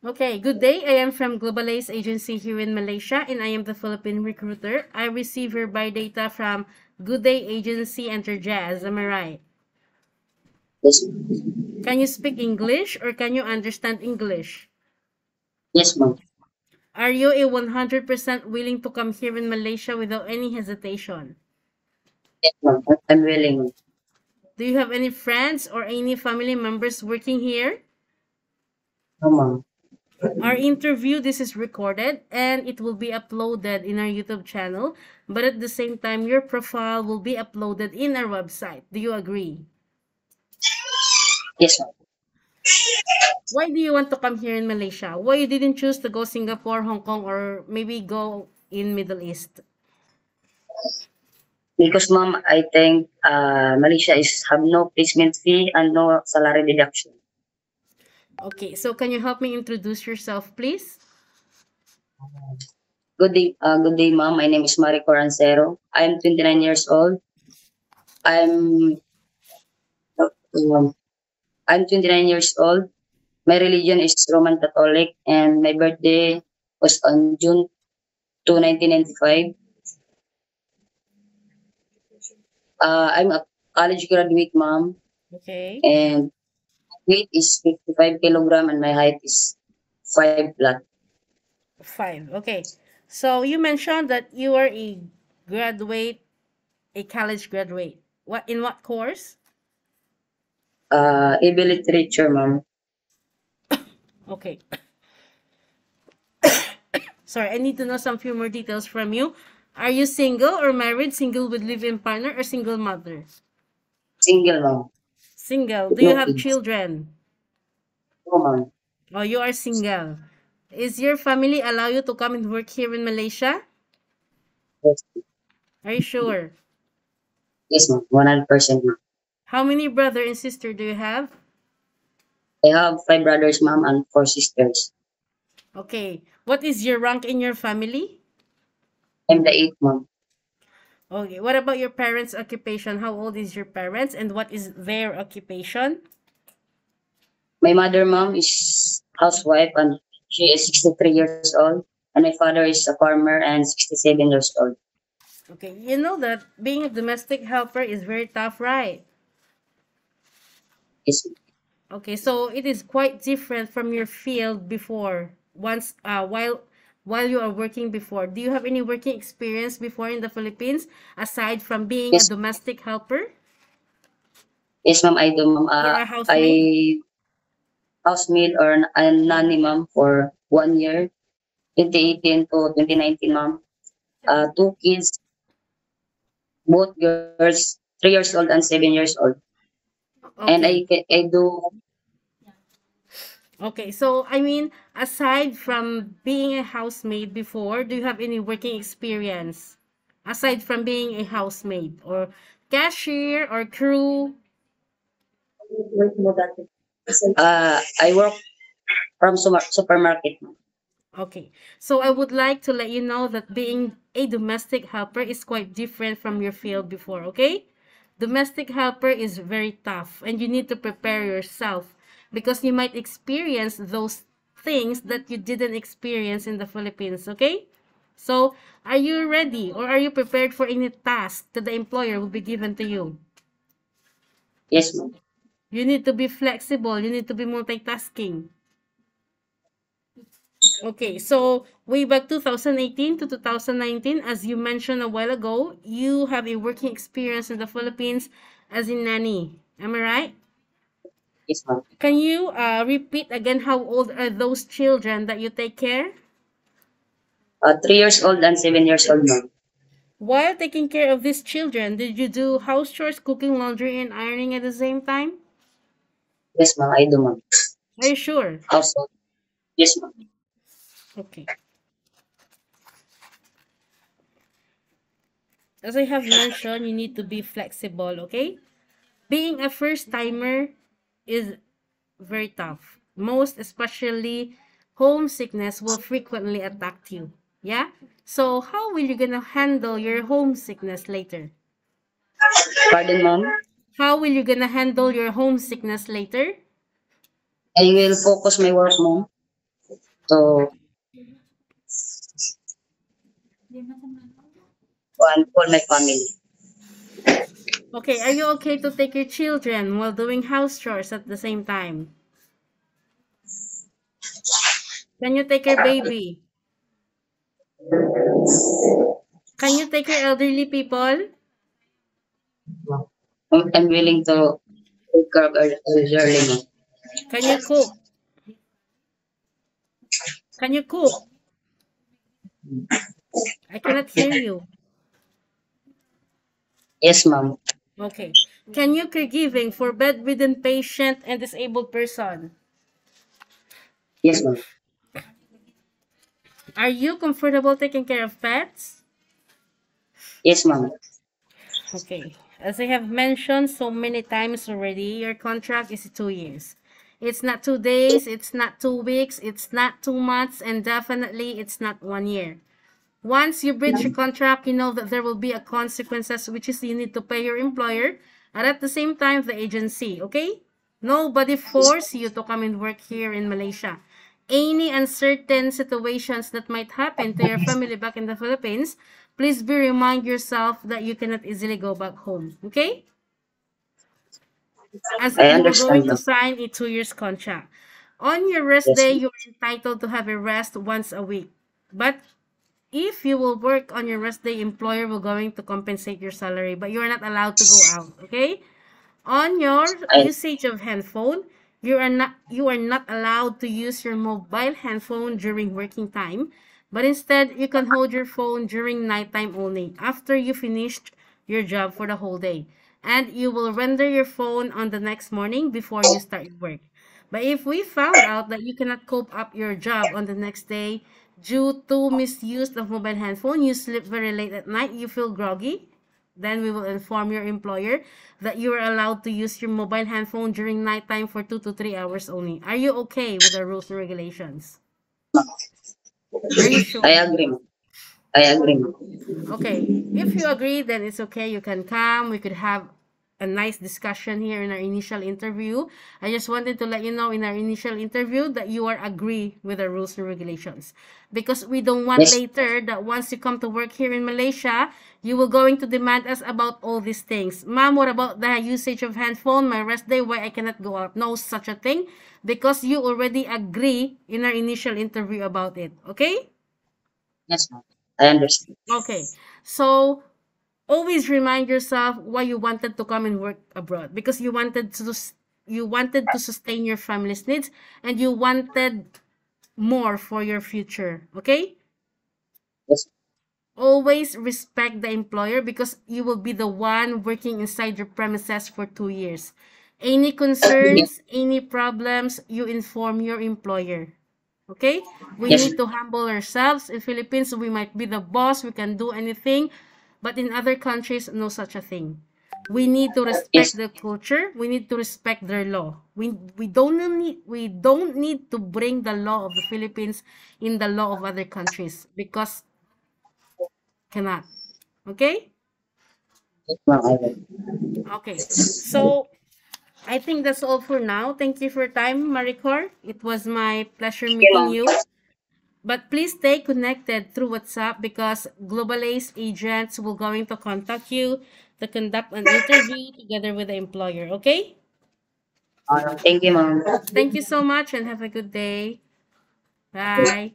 Okay, good day. I am from Globalace Agency here in Malaysia, and I am the Philippine recruiter. I receive your buy data from Good Day Agency and Jazz. Am I right? Yes, Can you speak English or can you understand English? yes, ma'am. Are you a 100% willing to come here in Malaysia without any hesitation? Yes, ma'am. I'm willing. Do you have any friends or any family members working here? No, ma'am. Our interview, this is recorded and it will be uploaded in our YouTube channel, but at the same time, your profile will be uploaded in our website. Do you agree? Yes, ma'am. Why do you want to come here in Malaysia? Why you didn't choose to go Singapore, Hong Kong, or maybe go in Middle East? Because, ma'am, I think Malaysia is have no placement fee and no salary deduction. Okay, so can you help me introduce yourself, please? Good day, ma'am. My name is Marico Rancero. I am 29 years old. I'm um, I'm 29 years old. My religion is Roman Catholic, and my birthday was on June 2, 1995. I'm a college graduate, ma'am, Okay, and weight is 55 kilogram and my height is 5 flat. 5. Okay, so you mentioned that you are a graduate, a college graduate. What in what course? EB literature, ma'am. Okay, sorry, I need to know some few more details from you. Are you single or married? Single with live-in partner or single mother? Single, ma'am. Single. With Do you no have kids. children? No, ma'am. Oh, you are single. Is your family allow you to come and work here in Malaysia? Yes, Are you sure? yes, ma'am. 100%, ma'am. How many brother and sister do you have? I have 5 brothers, ma'am, and 4 sisters. Okay. What is your rank in your family? I'm the eighth, ma'am. Okay. What about your parents' occupation? How old is your parents and what is their occupation? My mother, ma'am, is housewife and she is 63 years old. And my father is a farmer and 67 years old. Okay. You know that being a domestic helper is very tough, right? Yes, Okay, so it is quite different from your field before. Once while you are working before. Do you have any working experience before in the Philippines aside from being a yes, domestic helper yes, ma'am, I do, ma'am. or a housemaid? I housemaid or a nanny, ma'am, for 1 year, 2018 to 2019, ma'am. 2 kids, both girls, 3 years old and 7 years old. And Okay. I do, Okay, so I mean, aside from being a housemaid before, do you have any working experience aside from being a housemaid or cashier or crew? I work from supermarket. Okay, so I would like to let you know that being a domestic helper is quite different from your field before, okay? Domestic helper is very tough and you need to prepare yourself because you might experience those things that you didn't experience in the Philippines, okay? So, are you ready or are you prepared for any task that the employer will be given to you? Yes, ma'am. You need to be flexible, you need to be multitasking. Okay, so way back 2018 to 2019, as you mentioned a while ago, you have a working experience in the Philippines as a nanny. Am I right? Yes, ma'am. Can you repeat again how old are those children that you take care? 3 years old and 7 years old, ma'am. While taking care of these children, did you do house chores, cooking, laundry, and ironing at the same time? Yes, ma'am, I do, ma'am. Are you sure? Household. Yes, ma'am. Okay. As I have mentioned, you need to be flexible, okay? Being a first timer is very tough. Most especially, homesickness will frequently attack you. Yeah? So, how will you gonna handle your homesickness later? Pardon, ma'am. How will you gonna handle your homesickness later? I will focus my work, ma'am. to call my family. Okay, are you okay to take your children while doing house chores at the same time? Can you take your baby? Can you take your elderly people? I'm willing to take care of elderly, ma'am. Can you cook? Can you cook? I cannot hear you. Yes, ma'am. Okay. Can you caregiving for bedridden patient and disabled person? Yes, ma'am. Are you comfortable taking care of pets? Yes, ma'am. Okay. As I have mentioned so many times already, your contract is 2 years. It's not 2 days, it's not 2 weeks, it's not 2 months, and definitely it's not 1 year. Once you breach your contract, you know that there will be a consequences, which is you need to pay your employer and at the same time the agency, okay? Nobody force you to come and work here in Malaysia. Any uncertain situations that might happen to your family back in the Philippines, please be remind yourself that you cannot easily go back home, okay? As I you will going understand, to ma'am. sign a 2 years contract. On your rest Yes, day, ma'am. you're entitled to have a rest once a week. But if you will work on your rest day, employer will going to compensate your salary, but you are not allowed to go out, okay? On your I, usage of handphone, you are not allowed to use your mobile handphone during working time, but instead you can hold your phone during nighttime only after you finished your job for the whole day. And you will render your phone on the next morning before you start your work. But if we found out that you cannot cope up your job on the next day due to misuse of mobile handphone, you sleep very late at night, you feel groggy, then we will inform your employer that you are allowed to use your mobile handphone during nighttime for 2 to 3 hours only. Are you okay with the rules and regulations? Are you I sure? agree, ma'am. I agree, ma'am. Okay. If you agree, then it's okay. You can come. We could have a nice discussion here in our initial interview. I just wanted to let you know in our initial interview that you are agree with the rules and regulations. Because we don't want Yes, later that once you come to work here in Malaysia, you will going to demand us about all these things. Ma'am, what about the usage of handphone, my rest day, why I cannot go out? No such a thing. Because you already agree in our initial interview about it. Okay? yes, ma'am. I understand. Okay. So always remind yourself why you wanted to come and work abroad because you wanted to sustain your family's needs and you wanted more for your future, okay? Yes, Always respect the employer because you will be the one working inside your premises for 2 years. Any yes, concerns, any problems, you inform your employer. Okay? We yes, need to humble ourselves. In Philippines, we might be the boss, we can do anything, but in other countries, no such a thing. We need to respect yes, their culture. We need to respect their law. We don't need to bring the law of the Philippines in the law of other countries because cannot. Okay? yes, ma'am. I will. Okay. So I think that's all for now. Thank you for your time, Maricor. It was my pleasure Okay, meeting ma'am. you. But please stay connected through WhatsApp because Global Ace agents will going to contact you to conduct an interview together with the employer. Okay? Thank you, ma'am. Thank you so much and have a good day. Bye.